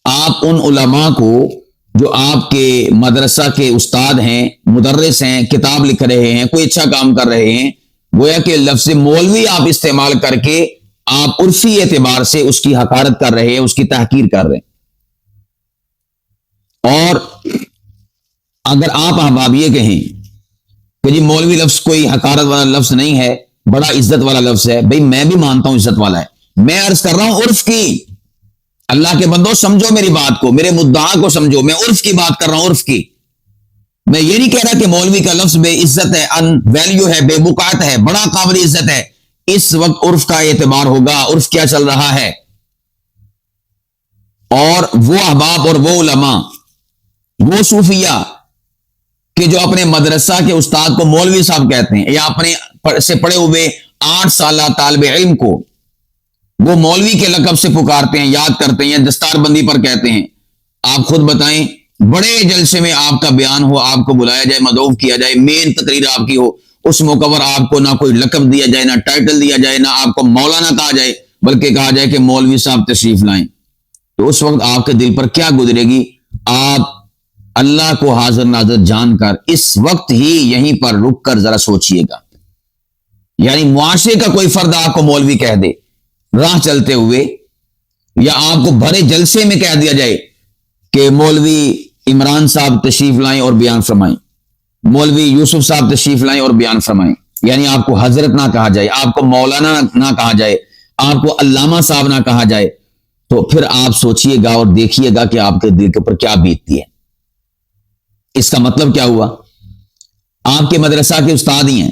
آپ ان علماء کو جو آپ کے مدرسہ کے استاد ہیں، مدرس ہیں، کتاب لکھ رہے ہیں، کوئی اچھا کام کر رہے ہیں، گویا کہ لفظ مولوی آپ استعمال کر کے آپ عرفی اعتبار سے اس کی حقارت کر رہے ہیں، اس کی تحقیر کر رہے ہیں. اور اگر آپ احباب یہ کہیں کہ جی مولوی لفظ کوئی حقارت والا لفظ نہیں ہے، بڑا عزت والا لفظ ہے، بھئی میں بھی مانتا ہوں عزت والا ہے، میں عرض کر رہا ہوں عرف کی. اللہ کے بندو سمجھو میری بات کو، میرے مدعا کو سمجھو، میں عرف کی بات کر رہا ہوں، عرف کی. میں یہ نہیں کہہ رہا کہ مولوی کا لفظ بے عزت ہے، ان ویلیو ہے، بے بکات ہے، بڑا قابل عزت ہے. اس وقت عرف کا اعتبار ہوگا، عرف کیا چل رہا ہے. اور وہ احباب اور وہ علماء، وہ صوفیہ کہ جو اپنے مدرسہ کے استاد کو مولوی صاحب کہتے ہیں، یا اپنے سے پڑھے ہوئے 8 سالہ طالب علم کو وہ مولوی کے لقب سے پکارتے ہیں، یاد کرتے ہیں، دستار بندی پر کہتے ہیں. آپ خود بتائیں، بڑے جلسے میں آپ کا بیان ہو، آپ کو بلایا جائے، مدعو کیا جائے، مین تقریر آپ کی ہو، اس موقع پر آپ کو نہ کوئی لقب دیا جائے، نہ ٹائٹل دیا جائے، نہ آپ کو مولانا کہا جائے، بلکہ کہا جائے کہ مولوی صاحب تشریف لائیں، تو اس وقت آپ کے دل پر کیا گزرے گی؟ آپ اللہ کو حاضر ناظر جان کر اس وقت ہی یہیں پر رک کر ذرا سوچئے گا. یعنی معاشرے کا کوئی فرد آپ کو مولوی کہہ دے راہ چلتے ہوئے، یا آپ کو بھرے جلسے میں کہہ دیا جائے کہ مولوی عمران صاحب تشریف لائیں اور بیان فرمائیں، مولوی یوسف صاحب تشریف لائیں اور بیان فرمائیں، یعنی آپ کو حضرت نہ کہا جائے، آپ کو مولانا نہ کہا جائے، آپ کو علامہ صاحب نہ کہا جائے، تو پھر آپ سوچئے گا اور دیکھیے گا کہ آپ کے دل کے اوپر کیا بیتتی ہے۔ اس کا مطلب کیا ہوا؟ آپ کے مدرسہ کے استاد ہی ہیں،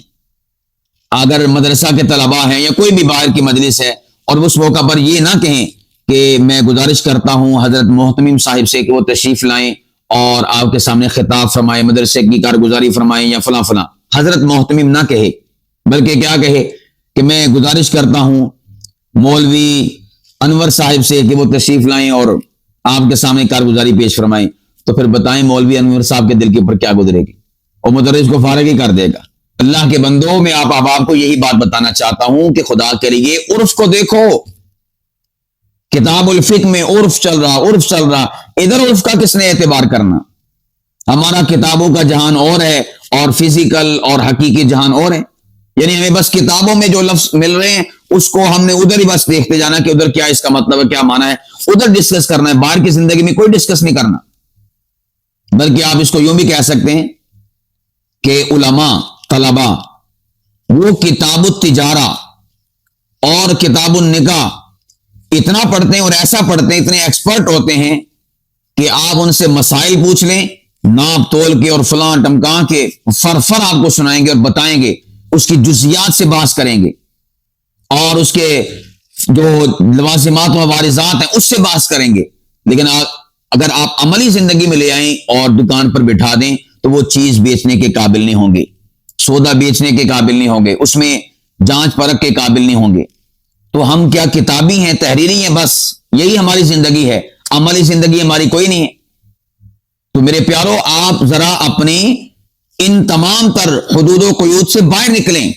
اگر مدرسہ کے طلباء ہیں یا کوئی بھی باہر کی مجلس ہے اور اس موقع پر یہ نہ کہیں کہ میں گزارش کرتا ہوں حضرت محتمم صاحب سے کہ وہ تشریف لائیں اور آپ کے سامنے خطاب فرمائیں، مدرسے کی کارگزاری فرمائیں یا فلاں فلاں، حضرت محتمم نہ کہے، بلکہ کیا کہے کہ میں گزارش کرتا ہوں مولوی انور صاحب سے کہ وہ تشریف لائیں اور آپ کے سامنے کارگزاری پیش فرمائیں۔ تو پھر بتائیں مولوی انور صاحب کے دل کے اوپر کیا گزرے گی، اور مدرس کو فارغ ہی کر دے گا۔ اللہ کے بندوں، میں آپ احباب کو یہی بات بتانا چاہتا ہوں کہ خدا کے لیے عرف کو دیکھو۔ کتاب الفقہ میں عرف چل رہا، ادھر عرف کا کس نے اعتبار کرنا؟ ہمارا کتابوں کا جہان اور ہے اور فزیکل اور حقیقی جہان اور ہے، یعنی ہمیں بس کتابوں میں جو لفظ مل رہے ہیں اس کو ہم نے ادھر ہی بس دیکھتے جانا کہ ادھر کیا اس کا مطلب ہے، کیا معنی ہے، ادھر ڈسکس کرنا ہے، باہر کی زندگی میں کوئی ڈسکس نہیں کرنا۔ بلکہ آپ اس کو یوں بھی کہہ سکتے ہیں کہ علماء طلباء وہ کتاب التجارہ اور کتاب النکاح اتنا پڑھتے ہیں اور ایسا پڑھتے ہیں، اتنے ایکسپرٹ ہوتے ہیں کہ آپ ان سے مسائل پوچھ لیں، ناپ تول کے اور فلاں ٹمکاں کے فرفر آپ کو سنائیں گے اور بتائیں گے، اس کی جزیات سے بحث کریں گے اور اس کے جو لوازمات و وارثات ہیں اس سے بحث کریں گے۔ لیکن اگر آپ عملی زندگی میں لے آئیں اور دکان پر بٹھا دیں تو وہ چیز بیچنے کے قابل نہیں ہوں گے، سودا بیچنے کے قابل نہیں ہوں گے، اس میں جانچ پرکھ کے قابل نہیں ہوں گے۔ تو ہم کیا کتابی ہیں، تحریری ہیں، بس یہی ہماری زندگی ہے، عملی زندگی ہماری کوئی نہیں ہے۔ تو میرے پیارو، آپ ذرا اپنی ان تمام تر حدود و قیود سے باہر نکلیں،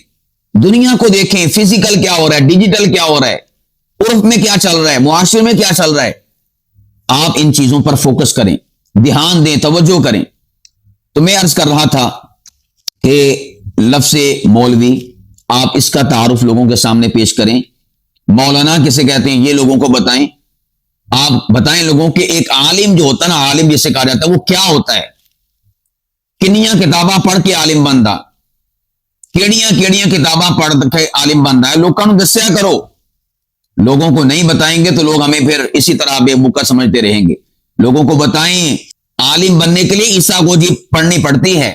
دنیا کو دیکھیں، فزیکل کیا ہو رہا ہے، ڈیجیٹل کیا ہو رہا ہے، عرف میں کیا چل رہا ہے، معاشرے میں کیا چل رہا ہے، آپ ان چیزوں پر فوکس کریں، دھیان دیں، توجہ کریں۔ تو میں عرض کر رہا تھا کہ لفظ مولوی، آپ اس کا تعارف لوگوں کے سامنے پیش کریں۔ مولانا کسے کہتے ہیں یہ لوگوں کو بتائیں، آپ بتائیں لوگوں کہ ایک عالم جو ہوتا ہے نا، عالم جسے کہا جاتا ہے وہ کیا ہوتا ہے، کنیاں کتاباں پڑھ کے عالم بندا، کیڑیاں کتاباں پڑھ کے عالم بندا ہے، لوگوں کو دسیا کرو۔ لوگوں کو نہیں بتائیں گے تو لوگ ہمیں پھر اسی طرح بے مکہ سمجھتے رہیں گے۔ لوگوں کو بتائیں، عالم بننے کے لیے عیسیٰ گوجی پڑھنی پڑتی ہے،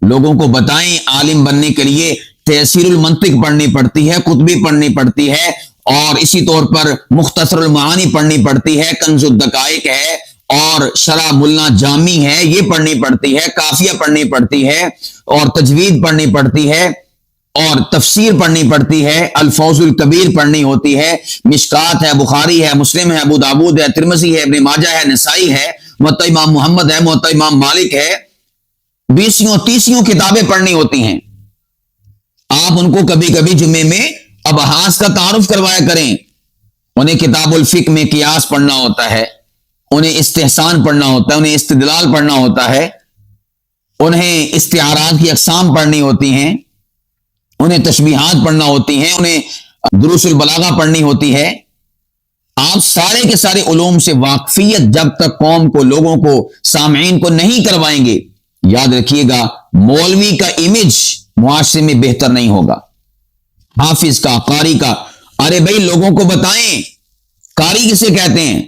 لوگوں کو بتائیں عالم بننے کے لیے تحصیل المنطق پڑھنی پڑتی ہے، قطبی پڑھنی پڑتی ہے، اور اسی طور پر مختصر المعانی پڑھنی پڑتی ہے، کنز الدقائق ہے، اور شرح ملا جامی ہے، یہ پڑھنی پڑتی ہے، کافیہ پڑھنی پڑتی ہے، اور تجوید پڑھنی پڑتی ہے، اور تفسیر پڑھنی پڑتی ہے، الفوز الکبیر پڑھنی ہوتی ہے، مشکات ہے، بخاری ہے، مسلم ہے، ابو داود ہے، ترمذی ہے، ابن ماجہ ہے، نسائی ہے، موطا امام محمد ہے، موطا امام مالک ہے، 20-30 کتابیں پڑھنی ہوتی ہیں۔ آپ ان کو کبھی کبھی جمعے میں ابحاث کا تعارف کروایا کریں، انہیں کتاب الفقہ میں قیاس پڑھنا ہوتا ہے، انہیں استحسان پڑھنا ہوتا ہے، انہیں استدلال پڑھنا ہوتا ہے، انہیں استعارات کی اقسام پڑھنی ہوتی ہیں، انہیں تشبیہات پڑھنا ہوتی ہیں، انہیں دروس البلاغہ پڑھنی ہوتی ہے۔ آپ سارے کے سارے علوم سے واقفیت جب تک قوم کو، لوگوں کو، سامعین کو نہیں کروائیں گے، یاد رکھیے گا مولوی کا امیج معاشرے میں بہتر نہیں ہوگا، حافظ کا، قاری کا۔ ارے بھائی لوگوں کو بتائیں قاری کسے کہتے ہیں،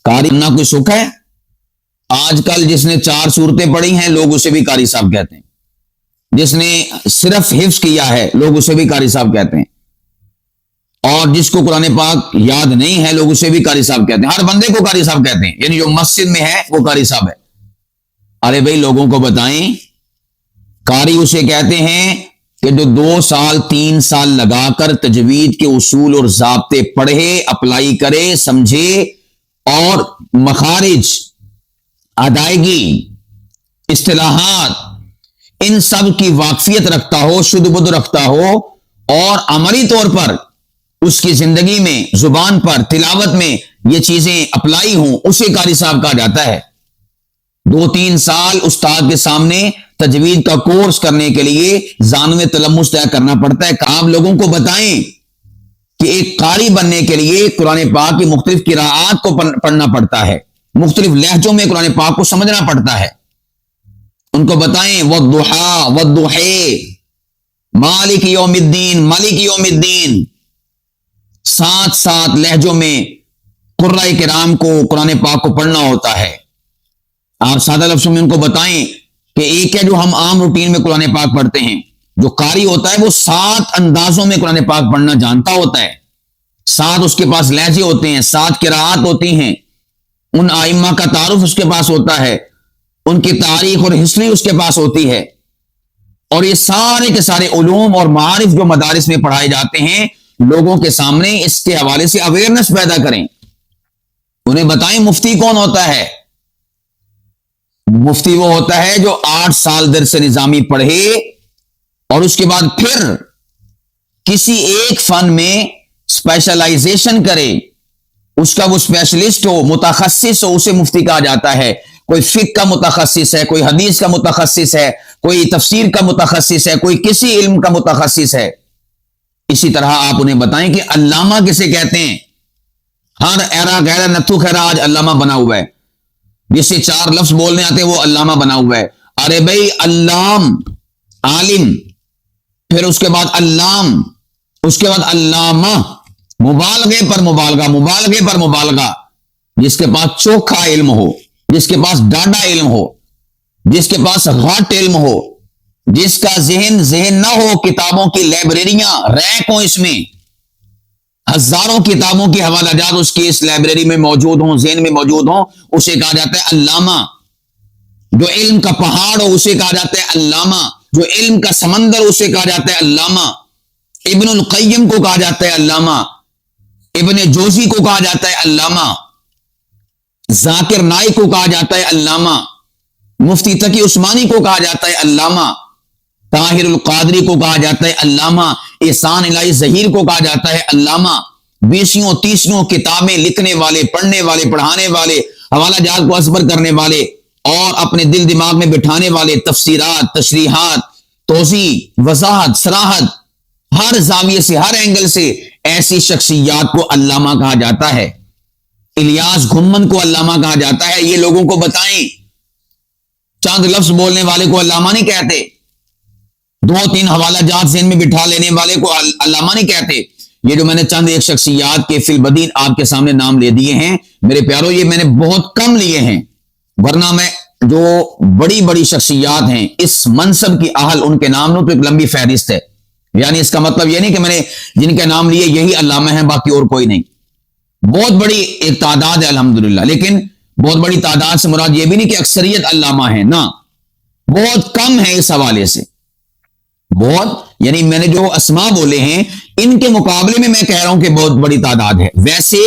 قاری نہ کوئی سکھ ہے؟ آج کل جس نے 4 سورتیں پڑھی ہیں لوگ اسے بھی قاری صاحب کہتے ہیں، جس نے صرف حفظ کیا ہے لوگ اسے بھی قاری صاحب کہتے ہیں، اور جس کو قرآن پاک یاد نہیں ہے لوگ اسے بھی قاری صاحب کہتے ہیں، ہر بندے کو قاری صاحب کہتے ہیں، یعنی جو مسجد میں ہے وہ قاری صاحب ہے۔ ارے بھائی لوگوں کو بتائیں، قاری اسے کہتے ہیں کہ جو 2 سال 3 سال لگا کر تجوید کے اصول اور ضابطے پڑھے، اپلائی کرے، سمجھے، اور مخارج، ادائیگی، اصطلاحات، ان سب کی واقفیت رکھتا ہو، شد بدھ رکھتا ہو، اور عملی طور پر اس کی زندگی میں، زبان پر، تلاوت میں یہ چیزیں اپلائی ہوں، اسے قاری صاحب کہا جاتا ہے۔ 2-3 سال استاد کے سامنے تجوید کا کورس کرنے کے لیے زانو تلمس طے کرنا پڑتا ہے۔ آپ لوگوں کو بتائیں کہ ایک قاری بننے کے لیے قرآن پاک کی مختلف قراءات کو پڑھنا پڑتا ہے، مختلف لہجوں میں قرآن پاک کو سمجھنا پڑتا ہے. ان کو بتائیں والضحا والضحی، مالک یوم الدین، مالک یوم الدین. 7 لہجوں میں قرۂ کرام کو قرآن پاک کو پڑھنا ہوتا ہے. آپ سادہ لفظوں میں ان کو بتائیں کہ ایک ہے جو ہم عام روٹین میں قرآن پاک پڑھتے ہیں، جو قاری ہوتا ہے وہ 7 اندازوں میں قرآن پاک پڑھنا جانتا ہوتا ہے. 7 اس کے پاس لہجے ہوتے ہیں، 7 قراءات ہوتی ہیں. ان ائمہ کا تعارف اس کے پاس ہوتا ہے، ان کی تاریخ اور ہسٹری اس کے پاس ہوتی ہے. اور یہ سارے کے سارے علوم اور معارف جو مدارس میں پڑھائے جاتے ہیں، لوگوں کے سامنے اس کے حوالے سے اویئرنس پیدا کریں. انہیں بتائیں مفتی کون ہوتا ہے. مفتی وہ ہوتا ہے جو 8 سال درس نظامی پڑھے اور اس کے بعد پھر کسی ایک فن میں اسپیشلائزیشن کرے، اس کا وہ اسپیشلسٹ ہو، متخصص ہو، اسے مفتی کہا جاتا ہے. کوئی فقہ کا متخصص ہے، کوئی حدیث کا متخصص ہے، کوئی تفسیر کا متخصص ہے، کوئی کسی علم کا متخصص ہے. اسی طرح آپ انہیں بتائیں کہ علامہ کسے کہتے ہیں. ہر ایرا غیر نتھو خیرا آج علامہ بنا ہوا ہے، جسے 4 لفظ بولنے آتے ہیں وہ علامہ بنا ہوا ہے. ارے بھائی، علام عالم، پھر اس کے بعد علام، اس کے بعد علامہ، مبالغے پر مبالغہ، مبالغے پر مبالغہ. جس کے پاس چوکھا علم ہو، جس کے پاس ڈاڈا علم ہو، جس کے پاس غٹ علم ہو، جس کا ذہن نہ ہو، کتابوں کی لائبریریاں ریک ہوں، اس میں ہزاروں کتابوں کی حوالہ جات اس کی اس لائبریری میں موجود ہوں، ذہن میں موجود ہوں، اسے کہا جاتا ہے علامہ. جو علم کا پہاڑ ہو اسے کہا جاتا ہے علامہ. جو علم کا سمندر اسے کہا جاتا ہے علامہ. ابن القیم کو کہا جاتا ہے علامہ. ابن جوزی کو کہا جاتا ہے علامہ. ذاکر نائک کو کہا جاتا ہے علامہ. مفتی تقی عثمانی کو کہا جاتا ہے علامہ. طاہر القادری کو کہا جاتا ہے علامہ. احسان الہی ظہیر کو کہا جاتا ہے علامہ. 20 کتابیں لکھنے والے، پڑھنے والے، پڑھانے والے، حوالہ جات کو ازبر کرنے والے اور اپنے دل دماغ میں بٹھانے والے، تفسیرات، تشریحات، توضیح، وضاحت، صراحت، ہر زاویے سے، ہر اینگل سے ایسی شخصیات کو علامہ کہا جاتا ہے. الیاس گھمن کو علامہ کہا جاتا ہے. یہ لوگوں کو بتائیں. چند لفظ بولنے والے کو علامہ نہیں کہتے، 2-3 حوالہ جات ذہن میں بٹھا لینے والے کو علامہ نہیں کہتے. یہ جو میں نے چند ایک شخصیات کے فی البدین آپ کے سامنے نام لے دیے ہیں میرے پیاروں، یہ میں نے بہت کم لیے ہیں، ورنہ میں جو بڑی بڑی شخصیات ہیں اس منصب کی اہل، ان کے نام تو ایک لمبی فہرست ہے. یعنی اس کا مطلب یہ نہیں کہ میں نے جن کے نام لیے یہی علامہ ہیں، باقی اور کوئی نہیں. بہت بڑی ایک تعداد ہے الحمدللہ، لیکن بہت بڑی تعداد سے مراد یہ بھی نہیں کہ اکثریت علامہ ہے، نہ، بہت کم ہے اس حوالے سے. بہت یعنی میں نے جو اسماء بولے ہیں ان کے مقابلے میں کہہ رہا ہوں کہ بہت بڑی تعداد ہے. ویسے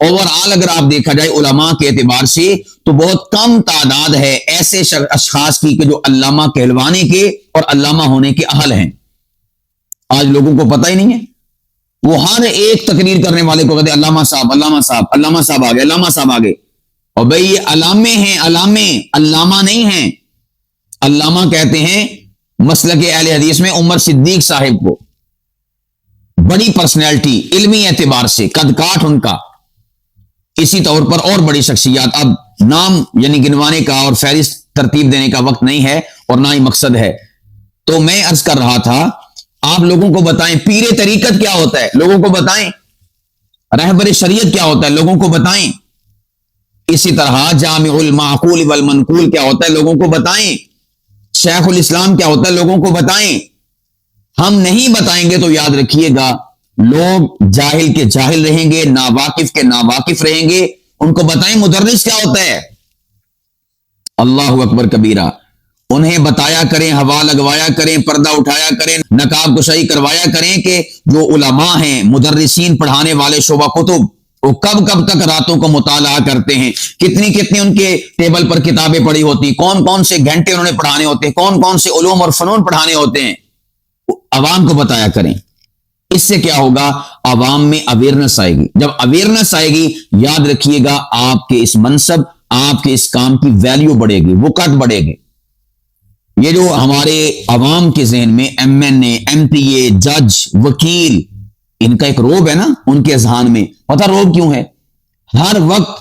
اوور آل اگر آپ دیکھا جائے علماء کے اعتبار سے تو بہت کم تعداد ہے ایسے اشخاص کی کہ جو علامہ کہلوانے کے اور علامہ ہونے کے اہل ہیں. آج لوگوں کو پتہ ہی نہیں ہے. وہ ہر ایک تقریر کرنے والے کو کہتے ہیں علامہ صاحب، علامہ صاحب، علامہ صاحب آگے، علامہ صاحب آگے. اور بھئی یہ علامے ہیں، علامے، علامہ نہیں ہیں. علامہ کہتے ہیں مسلک اہل حدیث میں عمر صدیق صاحب کو. بڑی پرسنالٹی، علمی اعتبار سے قد کاٹ ان کا. اسی طور پر اور بڑی شخصیات، اب نام یعنی گنوانے کا اور فہرست ترتیب دینے کا وقت نہیں ہے اور نہ ہی مقصد ہے. تو میں عرض کر رہا تھا آپ لوگوں کو بتائیں پیر طریقت کیا ہوتا ہے، لوگوں کو بتائیں. رہبر شریعت کیا ہوتا ہے، لوگوں کو بتائیں. اسی طرح جامع المعقول والمنقول کیا ہوتا ہے، لوگوں کو بتائیں. شیخ الاسلام کیا ہوتا ہے، لوگوں کو بتائیں. ہم نہیں بتائیں گے تو یاد رکھیے گا لوگ جاہل کے جاہل رہیں گے، ناواقف کے ناواقف رہیں گے. ان کو بتائیں مدرس کیا ہوتا ہے. اللہ اکبر کبیرہ. انہیں بتایا کریں، ہوا لگوایا کریں، پردہ اٹھایا کریں، نقاب کشائی کروایا کریں کہ جو علماء ہیں، مدرسین، پڑھانے والے، شعبہ کتب، وہ کب کب تک راتوں کو مطالعہ کرتے ہیں، کتنی کتنی ان کے ٹیبل پر کتابیں پڑھی ہوتی، کون کون سے گھنٹے انہوں نے پڑھانے ہوتے ہیں، کون کون سے علوم اور فنون پڑھانے ہوتے ہیں. عوام کو بتایا کریں. اس سے کیا ہوگا، عوام میں اویئرنس آئے گی. جب اویئرنس آئے گی یاد رکھیے گا آپ کے اس منصب، آپ کے اس کام کی ویلیو بڑھے گی، وقت بڑھے گی. یہ جو ہمارے عوام کے ذہن میں ایم این اے، ایم پی اے، جج، وکیل، ان کا ایک روب ہے نا ان کے اذہان میں. پتہ روب کیوں ہے؟ ہر وقت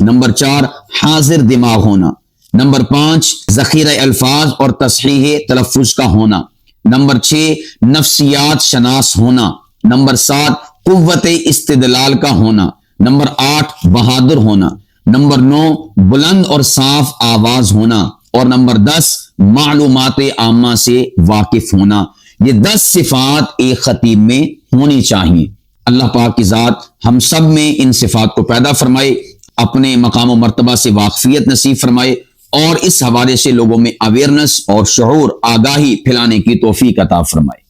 نمبر 4 حاضر دماغ ہونا، نمبر 5 ذخیرہ الفاظ اور تصحیح تلفظ کا ہونا، نمبر 6 نفسیات شناس ہونا، نمبر 7 قوت استدلال کا ہونا، نمبر 8 بہادر ہونا، نمبر 9 بلند اور صاف آواز ہونا، اور نمبر 10 معلومات عامہ سے واقف ہونا۔ یہ 10 صفات ایک خطیب میں ہونی چاہیے۔ اللہ پاک کی ذات ہم سب میں ان صفات کو پیدا فرمائے، اپنے مقام و مرتبہ سے واقفیت نصیب فرمائے، اور اس حوالے سے لوگوں میں اویئرنس اور شعور آگاہی پھیلانے کی توفیق عطا فرمائے۔